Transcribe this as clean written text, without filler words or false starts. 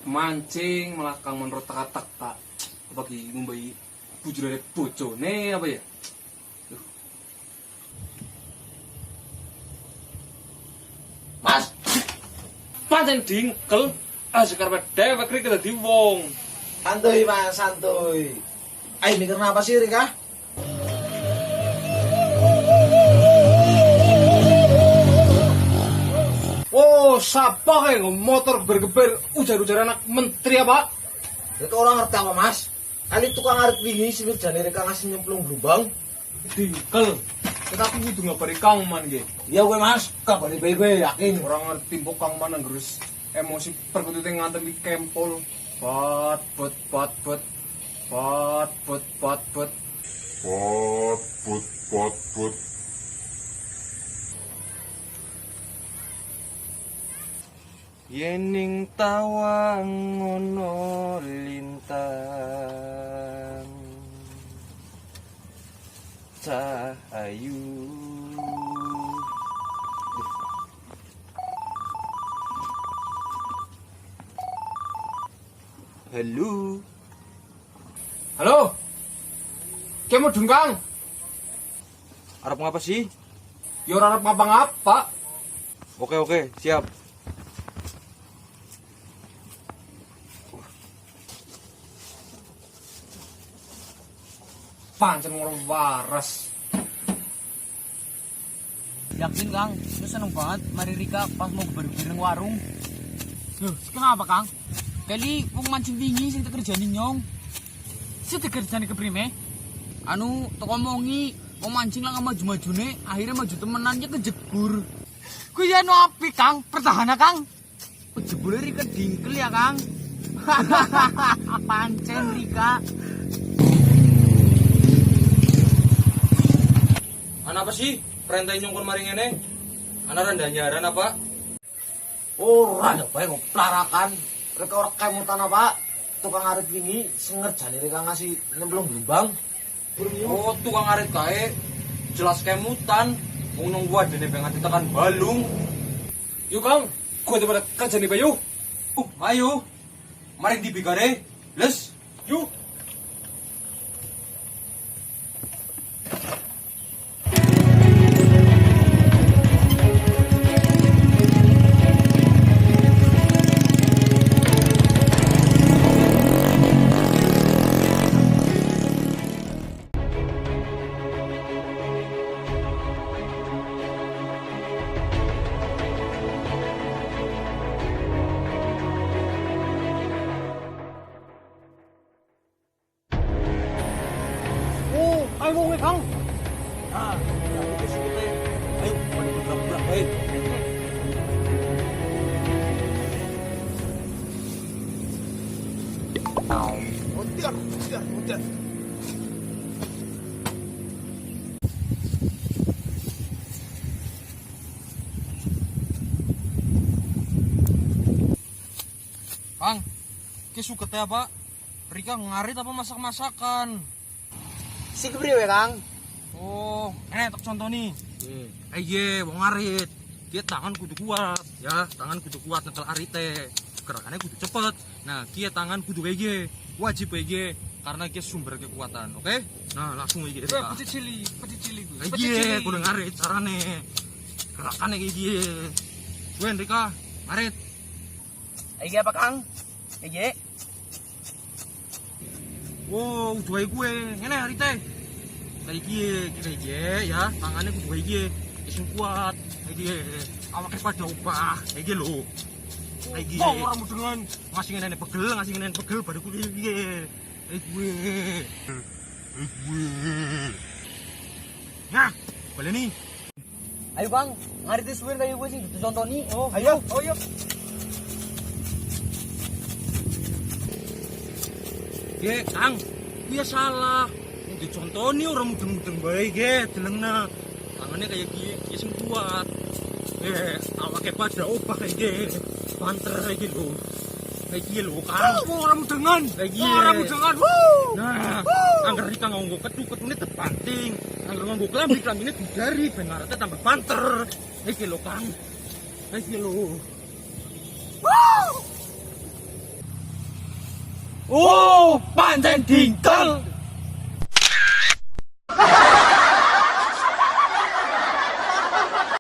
mancing malah kang menurut tak bagi ngumbai bujurane bojone apa ya. Mas pancen dingkel sekarang dewek riki dadi wong. Santuy Mas, santuy. Ayo mikir apa sih Rika? Oh, siapa kayak motor geber-geber ujar-ujar anak menteri apa? Itu orang ngerti apa Mas? Kali tukang arep wingi sing jane Rika ngasih nyemplung lubang. Dingkel. Kita kudu ngabari Kang Man nggih. Iya gue Mas, kabari bae yakin. Orang ngerti mbok Kang Man nggerus emosi perkutute ngantem iki kempol. Pot. Yening tawang ngono lintang cahayu Halo. Kamu dengkang? Arep ngapa sih? Ya ora arep ngapa-ngapa. Oke, siap. Pancen ngurung waras. Yakin Kang, lu seneng banget mari Rika pas mau berbiring warung. Loh, kenapa Kang? Kali wong mancing wingi sing kerjane nyong. Sing kerjane keprime? Anu, tok ngomongi wong mancing lah maju-majune, akhirnya maju temenannya kejegur. Ku ya no api Kang, pertahanan Kang. Jebule Rika dingkel ya Kang. Pancen Rika. Ana apa sih? Perintah nyongkon mari ngene. Ana randanyaran apa? Ora ada bae ngoplarakan. Rika ora kemutan apa? Tukang arep wingi sing ngerjane Rika ngasih nyemplung lubang. Oh, tukang arit kae jelas kemutan. Wong nunggu adene pengen ditekan balung. Yuk Kang, gua daripada kerja nih Bayu. Ayo. Mari dibigare. Les. Yuk. Ayo we Kang. Nah, itu sikute. Ayo, mari budak-budak bae. Udah. Kang, ki sukete apa? Rika ngarit apa masak-masakan? Si kepriwe Kang? Oh, tok contoh nih. Iya, wong ngarit. Dia tangan kudu kuat, ya, tangan kudu kuat nyekel arite. Gerakannya kudu cepet. Nah, kia tangan kudu kayak wajib kayak karena kia sumber kekuatan, oke? Nah, langsung kayak gitu. Pecik cili gue. Iya, kudu ngarit carane. Gerakannya kayak gitu. Gue Rika, ngarit. Iya apa Kang? Iya. Wow, udah gue, ngene arite. Kayak gitu, ya, tangannya kudu kayak gitu. Sing kuat, kayak gitu. Awaknya pada ubah, kayak gitu loh. Kayak gitu. Oh, orang mudengan. Ngasih ngenen pegel, baru gue kayak gitu. Kayak gue. Nah, boleh nih. Ayo Kang, ngarit suwir kayak gue sih dicontoni. Oh, ayo. Ge, Kang, dia salah. Yang dicontoni orang mudeng-mudeng baik, ge, delengna. Tangannya kayak gini, sing kuat. Awaknya pada opah kayak gini. Banter kayak gitu. Kayak gini loh, Kang. Oh, orang mudengan. Kayak gini. Orang mudengan. Nah, anggar Rika nganggo ketut ini terbanting. Anggar nganggo kelambi ini dari bengaratnya tambah banter. Kayak gini loh, Kang. Kayak gini loh. Oh, pancen dingko.